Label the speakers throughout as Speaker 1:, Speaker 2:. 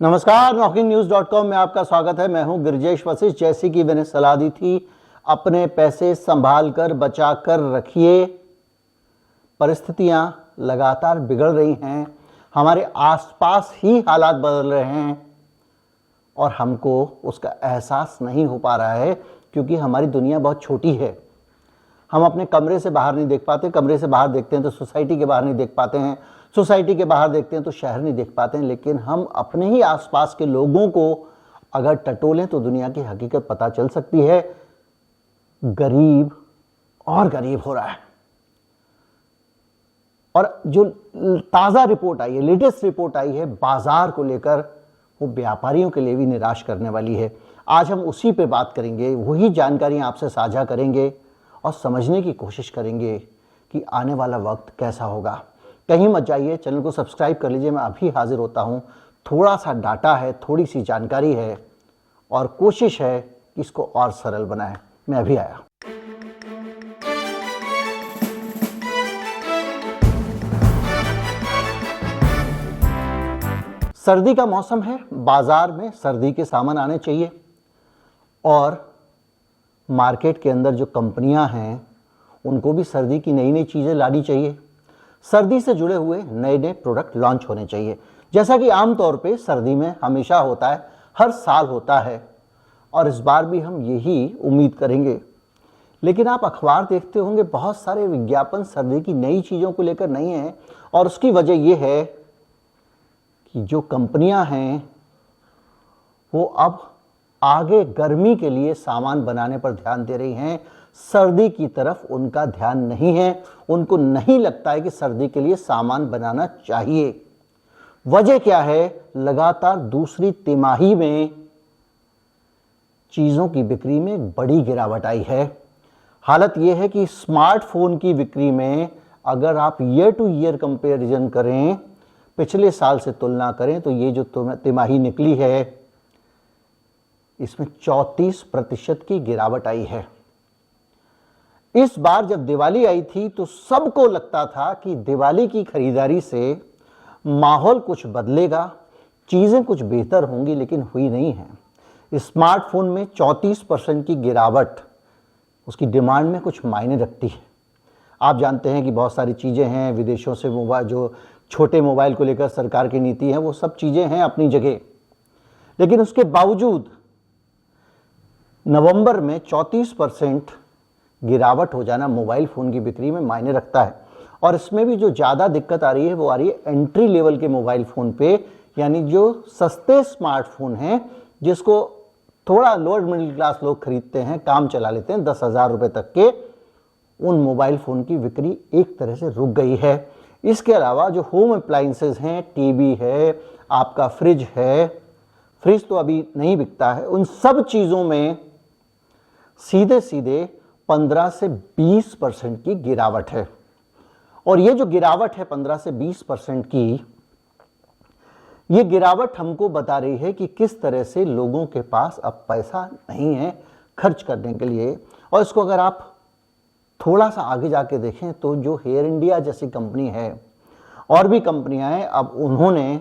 Speaker 1: नमस्कार, NockingNews.com में आपका स्वागत है। मैं हूं गिरजेश वशिष्ठ। जैसी कि मैंने सलाह दी थी, अपने पैसे संभाल कर बचा कर रखिए। परिस्थितियां लगातार बिगड़ रही हैं, हमारे आसपास ही हालात बदल रहे हैं और हमको उसका एहसास नहीं हो पा रहा है क्योंकि हमारी दुनिया बहुत छोटी है। हम अपने कमरे से बाहर नहीं देख पाते, कमरे से बाहर देखते हैं तो सोसाइटी के बाहर नहीं देख पाते हैं, सोसाइटी के बाहर देखते हैं तो शहर नहीं देख पाते हैं। लेकिन हम अपने ही आसपास के लोगों को अगर टटोलें तो दुनिया की हकीकत पता चल सकती है। गरीब और गरीब हो रहा है। और जो ताज़ा रिपोर्ट आई है, लेटेस्ट रिपोर्ट आई है बाजार को लेकर, वो व्यापारियों के लिए भी निराश करने वाली है। आज हम उसी पे बात करेंगे, वही जानकारियां आपसे साझा करेंगे और समझने की कोशिश करेंगे कि आने वाला वक्त कैसा होगा। कहीं मत जाइए, चैनल को सब्सक्राइब कर लीजिए। मैं अभी हाजिर होता हूं। थोड़ा सा डाटा है, थोड़ी सी जानकारी है और कोशिश है कि इसको और सरल बनाएं। मैं अभी आया। सर्दी का मौसम है, बाजार में सर्दी के सामान आने चाहिए और मार्केट के अंदर जो कंपनियां हैं उनको भी सर्दी की नई नई चीज़ें लानी चाहिए। सर्दी से जुड़े हुए नए नए प्रोडक्ट लॉन्च होने चाहिए, जैसा कि आमतौर पे सर्दी में हमेशा होता है, हर साल होता है और इस बार भी हम यही उम्मीद करेंगे। लेकिन आप अखबार देखते होंगे, बहुत सारे विज्ञापन सर्दी की नई चीज़ों को लेकर नहीं हैं और उसकी वजह यह है कि जो कंपनियां हैं वो अब आगे गर्मी के लिए सामान बनाने पर ध्यान दे रही हैं। सर्दी की तरफ उनका ध्यान नहीं है। उनको नहीं लगता है कि सर्दी के लिए सामान बनाना चाहिए। वजह क्या है? लगातार दूसरी तिमाही में चीज़ों की बिक्री में एक बड़ी गिरावट आई है। हालत यह है कि स्मार्टफोन की बिक्री में अगर आप ईयर टू ईयर कंपैरिजन करें, पिछले साल से तुलना करें, तो ये जो तिमाही निकली है इसमें 34% की गिरावट आई है। इस बार जब दिवाली आई थी तो सबको लगता था कि दिवाली की खरीदारी से माहौल कुछ बदलेगा, चीज़ें कुछ बेहतर होंगी, लेकिन हुई नहीं है। स्मार्टफोन में 34% की गिरावट उसकी डिमांड में कुछ मायने रखती है। आप जानते हैं कि बहुत सारी चीज़ें हैं, विदेशों से मोबाइल, जो छोटे मोबाइल को लेकर सरकार की नीति है, वो सब चीज़ें हैं अपनी जगह, लेकिन उसके बावजूद नवंबर में 34% गिरावट हो जाना मोबाइल फ़ोन की बिक्री में मायने रखता है। और इसमें भी जो ज़्यादा दिक्कत आ रही है वो आ रही है एंट्री लेवल के मोबाइल फ़ोन पे, यानी जो सस्ते स्मार्टफोन हैं जिसको थोड़ा लोअर मिडिल क्लास लोग खरीदते हैं, काम चला लेते हैं, 10,000 रुपये तक के, उन मोबाइल फ़ोन की बिक्री एक तरह से रुक गई है। इसके अलावा जो होम अप्लाइंसेस हैं, टीवी है, आपका फ्रिज है, फ्रिज तो अभी नहीं बिकता है, उन सब चीज़ों में सीधे सीधे 15 से 20% की गिरावट है। और ये जो गिरावट है 15 से 20% की, ये गिरावट हमको बता रही है कि किस तरह से लोगों के पास अब पैसा नहीं है खर्च करने के लिए। और इसको अगर आप थोड़ा सा आगे जाके देखें तो जो एयर इंडिया जैसी कंपनी है और भी कंपनियां हैं, अब उन्होंने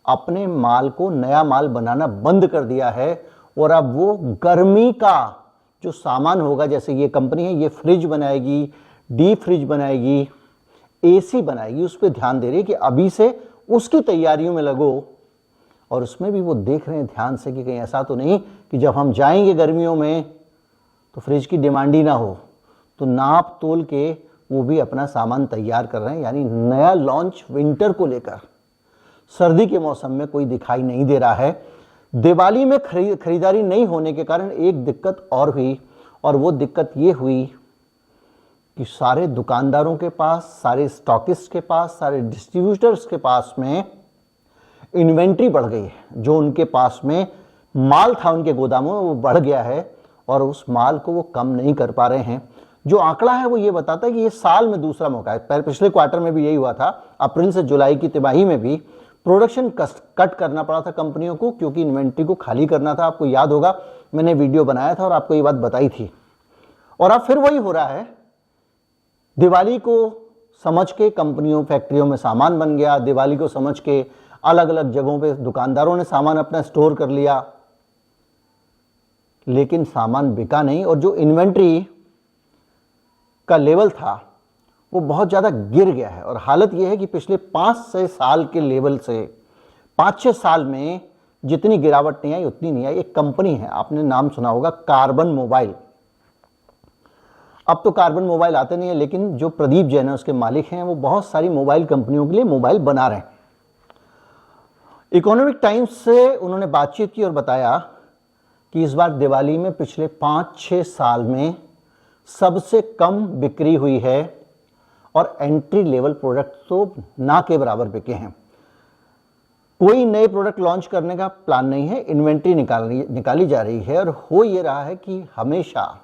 Speaker 1: अपने माल को नया माल बनाना बंद कर दिया है और अब वो गर्मी का जो सामान होगा, जैसे ये कंपनी है, ये फ्रिज बनाएगी, डीप फ्रिज बनाएगी, एसी बनाएगी, उस पर ध्यान दे रही है कि अभी से उसकी तैयारियों में लगो। और उसमें भी वो देख रहे हैं ध्यान से कि कहीं ऐसा तो नहीं कि जब हम जाएंगे गर्मियों में तो फ्रिज की डिमांड ही ना हो। तो नाप तोल के वो भी अपना सामान तैयार कर रहे हैं, यानी नया लॉन्च विंटर को लेकर सर्दी के मौसम में कोई दिखाई नहीं दे रहा है। दिवाली में खरीदारी नहीं होने के कारण एक दिक्कत और हुई, और वो दिक्कत ये हुई कि सारे दुकानदारों के पास, सारे स्टॉकिस्ट के पास, सारे डिस्ट्रीब्यूटर्स के पास में इन्वेंट्री बढ़ गई है। जो उनके पास में माल था उनके गोदामों में, वो बढ़ गया है और उस माल को वो कम नहीं कर पा रहे हैं। जो आंकड़ा है वो ये बताता है कि ये साल में दूसरा मौका है। पिछले क्वार्टर में भी यही हुआ था। अप्रैल से जुलाई की तिमाही में भी प्रोडक्शन कट करना पड़ा था कंपनियों को, क्योंकि इन्वेंट्री को खाली करना था। आपको याद होगा, मैंने वीडियो बनाया था और आपको ये बात बताई थी। और अब फिर वही हो रहा है। दिवाली को समझ के कंपनियों, फैक्ट्रियों में सामान बन गया। दिवाली को समझ के अलग अलग जगहों पे दुकानदारों ने सामान अपना स्टोर कर लिया, लेकिन सामान बिका नहीं और जो इन्वेंट्री का लेवल था वो बहुत ज़्यादा गिर गया है। और हालत ये है कि पिछले 5-6 साल के लेवल से 5-6 साल में जितनी गिरावट नहीं आई उतनी नहीं आई। एक कंपनी है, आपने नाम सुना होगा, कार्बन मोबाइल। अब तो कार्बन मोबाइल आते नहीं है, लेकिन जो प्रदीप जैन है उसके मालिक हैं, वो बहुत सारी मोबाइल कंपनियों के लिए मोबाइल बना रहे हैं। इकोनॉमिक टाइम्स से उन्होंने बातचीत की और बताया कि इस बार दिवाली में पिछले 5-6 साल में सबसे कम बिक्री हुई है और एंट्री लेवल प्रोडक्ट तो ना के बराबर बिके हैं। कोई नए प्रोडक्ट लॉन्च करने का प्लान नहीं है, इन्वेंट्री निकाली जा रही है। और हो ये रहा है कि हमेशा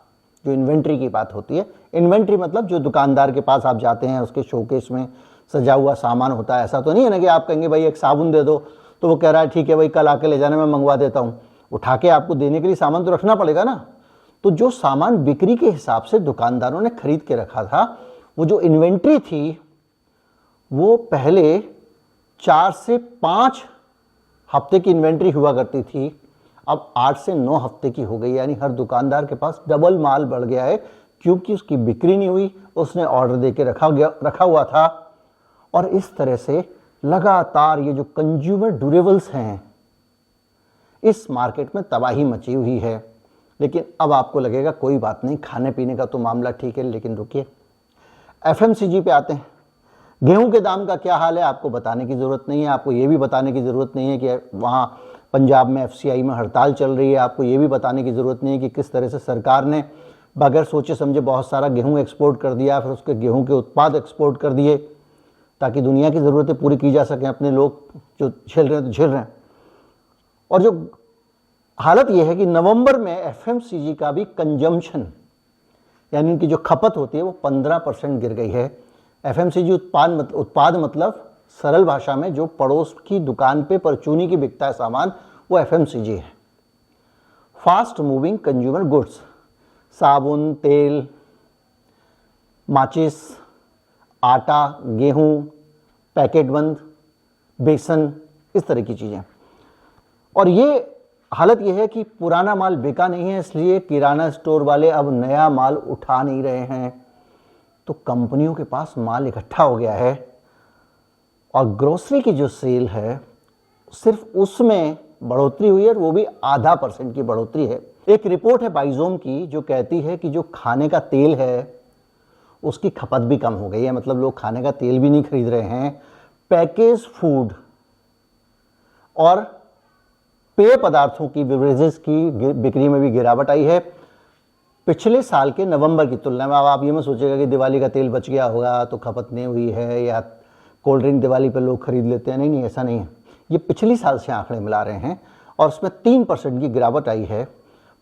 Speaker 1: जो इन्वेंट्री की बात होती है, इन्वेंट्री मतलब जो दुकानदार के पास आप जाते हैं उसके शोकेस में सजा हुआ सामान होता है। ऐसा तो नहीं है ना कि आप कहेंगे भाई एक साबुन दे दो, तो वो कह रहा है ठीक है भाई कल आके ले जाने में मंगवा देता हूँ। उठा के आपको देने के लिए सामान तो रखना पड़ेगा ना। तो जो सामान बिक्री के हिसाब से दुकानदारों ने खरीद के रखा था, वो जो इन्वेंट्री थी वो पहले 4 से 5 हफ्ते की इन्वेंट्री हुआ करती थी, अब 8 से 9 हफ्ते की हो गई। यानी हर दुकानदार के पास डबल माल बढ़ गया है, क्योंकि उसकी बिक्री नहीं हुई, उसने ऑर्डर देके रखा हुआ था। और इस तरह से लगातार ये जो कंज्यूमर ड्यूरेबल्स हैं, इस मार्केट में तबाही मची हुई है। लेकिन अब आपको लगेगा कोई बात नहीं, खाने पीने का तो मामला ठीक है, लेकिन रुकिए, एफएमसीजी पे आते हैं। गेहूं के दाम का क्या हाल है आपको बताने की ज़रूरत नहीं है। आपको ये भी बताने की ज़रूरत नहीं है कि वहाँ पंजाब में एफसीआई में हड़ताल चल रही है। आपको ये भी बताने की ज़रूरत नहीं है कि किस तरह से सरकार ने बगैर सोचे समझे बहुत सारा गेहूं एक्सपोर्ट कर दिया, फिर उसके गेहूं के उत्पाद एक्सपोर्ट कर दिए ताकि दुनिया की ज़रूरतें पूरी की जा सकें। अपने लोग जो झेल रहे हैं तो झेल रहे हैं। और जो हालत यह है कि नवंबर में एफएमसीजी का भी कंजम्पशन, यानी उनकी जो खपत होती है, वो 15% गिर गई है। एफएमसीजी उत्पाद मतलब सरल भाषा में जो पड़ोस की दुकान पे परचूनी की बिकता है सामान, वो एफएमसीजी है। फास्ट मूविंग कंज्यूमर गुड्स, साबुन, तेल, माचिस, आटा, गेहूं, पैकेट बंद, बेसन, इस तरह की चीज़ें। और ये हालत यह है कि पुराना माल बिका नहीं है, इसलिए किराना स्टोर वाले अब नया माल उठा नहीं रहे हैं। तो कंपनियों के पास माल इकट्ठा हो गया है और ग्रोसरी की जो सेल है सिर्फ उसमें बढ़ोतरी हुई है, और वो भी 0.5% की बढ़ोतरी है। एक रिपोर्ट है बाइजोम की जो कहती है कि जो खाने का तेल है उसकी खपत भी कम हो गई है। मतलब लोग खाने का तेल भी नहीं खरीद रहे हैं। पैकेज फूड और पेय पदार्थों की, बेवरेजेस की बिक्री में भी गिरावट आई है पिछले साल के नवंबर की तुलना में। अब आप ये मत सोचेगा कि दिवाली का तेल बच गया होगा तो खपत नहीं हुई है, या कोल्ड ड्रिंक दिवाली पर लोग खरीद लेते हैं। नहीं, ऐसा नहीं है। ये पिछली साल से आंकड़े मिला रहे हैं और उसमें 3% की गिरावट आई है।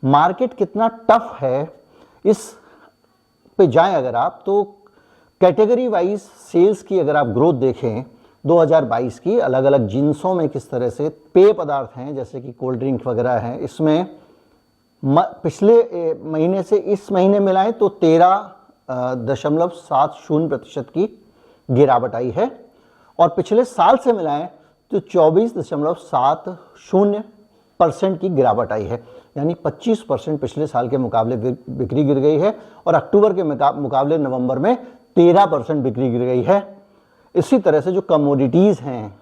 Speaker 1: मार्केट कितना टफ है इस पे जाएं अगर आप, तो कैटेगरी वाइज सेल्स की अगर आप ग्रोथ देखें 2022 की, अलग अलग जिन्सों में किस तरह से पेय पदार्थ हैं जैसे कि कोल्ड ड्रिंक वगैरह हैं, इसमें पिछले महीने से इस महीने मिलाएं तो 13.70% की गिरावट आई है, और पिछले साल से मिलाएं तो 24.70% की गिरावट आई है। यानी 25% पिछले साल के मुकाबले बिक्री गिर गई है, और अक्टूबर के मुकाबले नवंबर में 13% बिक्री गिर गई है। इसी तरह से जो कमोडिटीज़ हैं,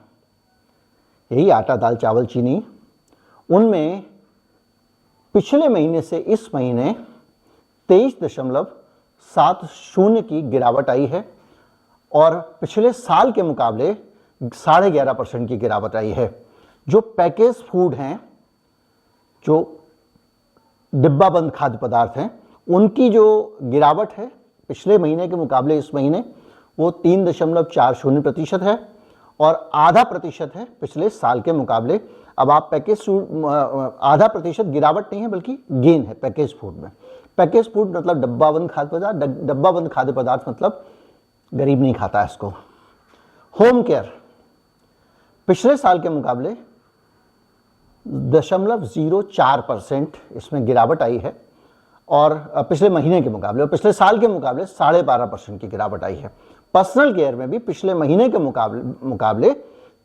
Speaker 1: यही आटा, दाल, चावल, चीनी, उनमें पिछले महीने से इस महीने 23.70 की गिरावट आई है, और पिछले साल के मुकाबले 11.5% की गिरावट आई है। जो पैकेज फूड हैं, जो डिब्बा बंद खाद्य पदार्थ हैं, उनकी जो गिरावट है पिछले महीने के मुकाबले इस महीने वो 3.40% है, और 0.5% है पिछले साल के मुकाबले। अब आप पैकेज फूड, 0.5% गिरावट नहीं है बल्कि गेन है पैकेज फूड में। पैकेज फूड मतलब डब्बा बंद खाद्य पदार्थ, डब्बा बंद खाद्य पदार्थ मतलब गरीब नहीं खाता है इसको। होम केयर पिछले साल के मुकाबले 0.04% इसमें गिरावट आई है, और पिछले महीने के मुकाबले, और पिछले साल के मुकाबले 12.5% की गिरावट आई है। पर्सनल केयर में भी पिछले महीने के मुकाबले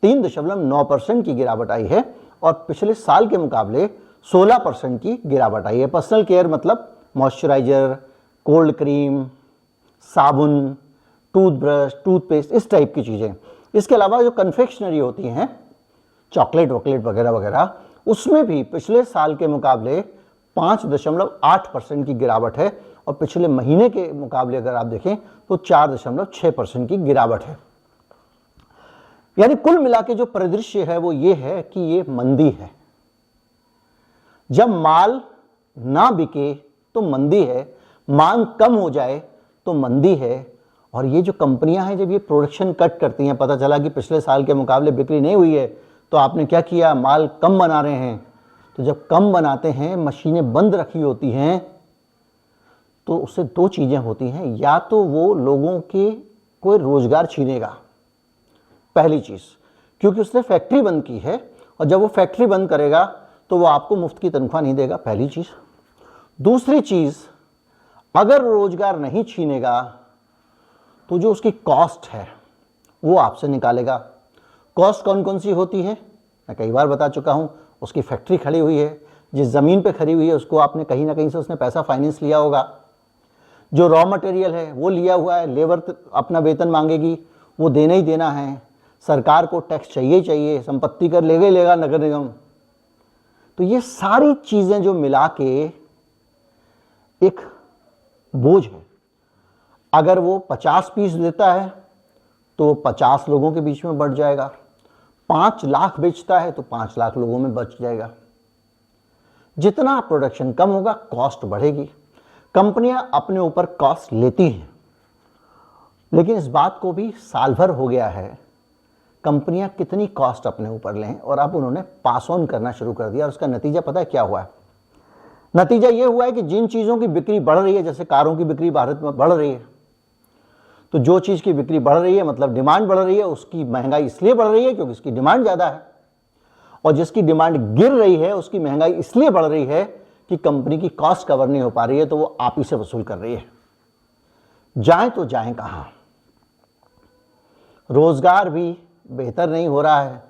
Speaker 1: 3.9% की गिरावट आई है और पिछले साल के मुकाबले 16% की गिरावट आई है। पर्सनल केयर मतलब मॉइस्चराइजर, कोल्ड क्रीम, साबुन, टूथब्रश, टूथपेस्ट, इस टाइप की चीज़ें। इसके अलावा जो कन्फेक्शनरी होती हैं, चॉकलेट वॉकलेट वगैरह वगैरह, उसमें भी पिछले साल के मुकाबले 5.8% की गिरावट है और पिछले महीने के मुकाबले अगर आप देखें तो 4.6% की गिरावट है। यानी कुल मिला के जो परिदृश्य है वो ये है कि ये मंदी है। जब माल ना बिके तो मंदी है, मांग कम हो जाए तो मंदी है। और ये जो कंपनियां हैं जब ये प्रोडक्शन कट करती हैं, पता चला कि पिछले साल के मुकाबले बिक्री नहीं हुई है, तो आपने क्या किया, माल कम बना रहे हैं। तो जब कम बनाते हैं, मशीनें बंद रखी होती हैं, तो उससे दो चीज़ें होती हैं। या तो वो लोगों के कोई रोजगार छीनेगा, पहली चीज़, क्योंकि उसने फैक्ट्री बंद की है और जब वो फैक्ट्री बंद करेगा तो वो आपको मुफ्त की तनख्वाह नहीं देगा, पहली चीज़। दूसरी चीज़, अगर रोजगार नहीं छीनेगा तो जो उसकी कॉस्ट है वो आपसे निकालेगा। कॉस्ट कौन कौन सी होती है, मैं कई बार बता चुका हूँ। उसकी फैक्ट्री खड़ी हुई है, जिस ज़मीन पे खड़ी हुई है उसको आपने कहीं ना कहीं से उसने पैसा फाइनेंस लिया होगा। जो रॉ मटेरियल है वो लिया हुआ है, लेबर अपना वेतन मांगेगी, वो देना ही देना है। सरकार को टैक्स चाहिए ही चाहिए, संपत्ति कर लेगा ही लेगा नगर निगम। तो ये सारी चीज़ें जो मिला के एक बोझ है। अगर वो 50 पीस देता है तो 50 लोगों के बीच में बढ़ जाएगा, 5 लाख बेचता है तो 5 लाख लोगों में बच जाएगा। जितना प्रोडक्शन कम होगा कॉस्ट बढ़ेगी। कंपनियां अपने ऊपर कॉस्ट लेती हैं, लेकिन इस बात को भी साल भर हो गया है कंपनियां कितनी कॉस्ट अपने ऊपर लें, और अब उन्होंने पास ऑन करना शुरू कर दिया। और उसका नतीजा पता है क्या हुआ है? नतीजा ये हुआ है कि जिन चीज़ों की बिक्री बढ़ रही है, जैसे कारों की बिक्री भारत में बढ़ रही है, तो जो चीज़ की बिक्री बढ़ रही है मतलब डिमांड बढ़ रही है, उसकी महंगाई इसलिए बढ़ रही है क्योंकि उसकी डिमांड ज़्यादा है। और जिसकी डिमांड गिर रही है उसकी महंगाई इसलिए बढ़ रही है कि कंपनी की कॉस्ट कवर नहीं हो पा रही है, तो वो आप ही से वसूल कर रही है। जाएं तो जाएं कहाँ? रोजगार भी बेहतर नहीं हो रहा है,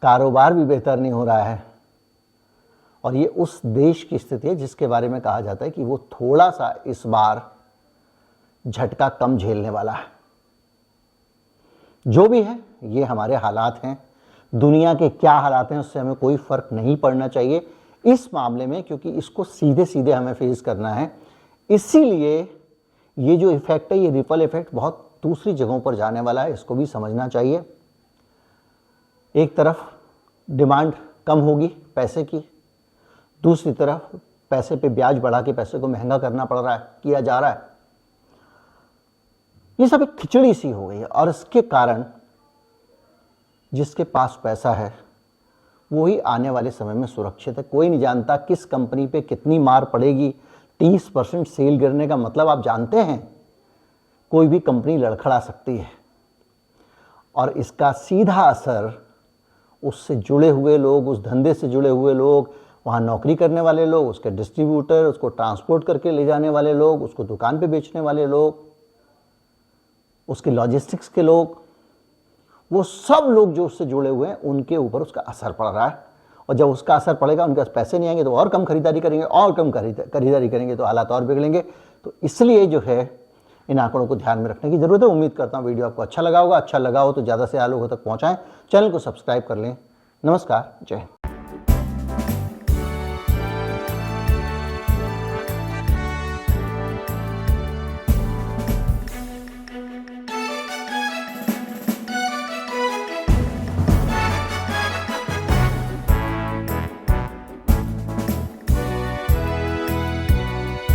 Speaker 1: कारोबार भी बेहतर नहीं हो रहा है। और ये उस देश की स्थिति है जिसके बारे में कहा जाता है कि वो थोड़ा सा इस बार झटका कम झेलने वाला है। जो भी है, ये हमारे हालात हैं। दुनिया के क्या हालात हैं उससे हमें कोई फर्क नहीं पड़ना चाहिए इस मामले में, क्योंकि इसको सीधे सीधे हमें फेस करना है। इसीलिए ये जो इफेक्ट है, ये रिपल इफेक्ट बहुत दूसरी जगहों पर जाने वाला है, इसको भी समझना चाहिए। एक तरफ डिमांड कम होगी पैसे की, दूसरी तरफ पैसे पे ब्याज बढ़ा के पैसे को महंगा करना पड़ रहा है, किया जा रहा है। ये सब एक खिचड़ी सी हो गई है और इसके कारण जिसके पास पैसा है वो ही आने वाले समय में सुरक्षित है। कोई नहीं जानता किस कंपनी पे कितनी मार पड़ेगी। 30% सेल गिरने का मतलब आप जानते हैं, कोई भी कंपनी लड़खड़ा सकती है और इसका सीधा असर उससे जुड़े हुए लोग, उस धंधे से जुड़े हुए लोग, वहाँ नौकरी करने वाले लोग, उसके डिस्ट्रीब्यूटर, उसको ट्रांसपोर्ट करके ले जाने वाले लोग, उसको दुकान पे बेचने वाले लोग, उसके लॉजिस्टिक्स के लोग, वो सब लोग जो उससे जुड़े हुए हैं उनके ऊपर उसका असर पड़ रहा है। और जब उसका असर पड़ेगा, उनके पास पैसे नहीं आएंगे तो और कम खरीदारी करेंगे, और कम खरीदारी करेंगे तो हालात और बिगड़ेंगे। तो इसलिए जो है इन आंकड़ों को ध्यान में रखने की जरूरत है। उम्मीद करता हूँ वीडियो आपको अच्छा लगा होगा। अच्छा लगा हो तो ज़्यादा से ज़्यादा लोगों तक पहुँचाएं, चैनल को सब्सक्राइब कर लें। नमस्कार, जय हिंद।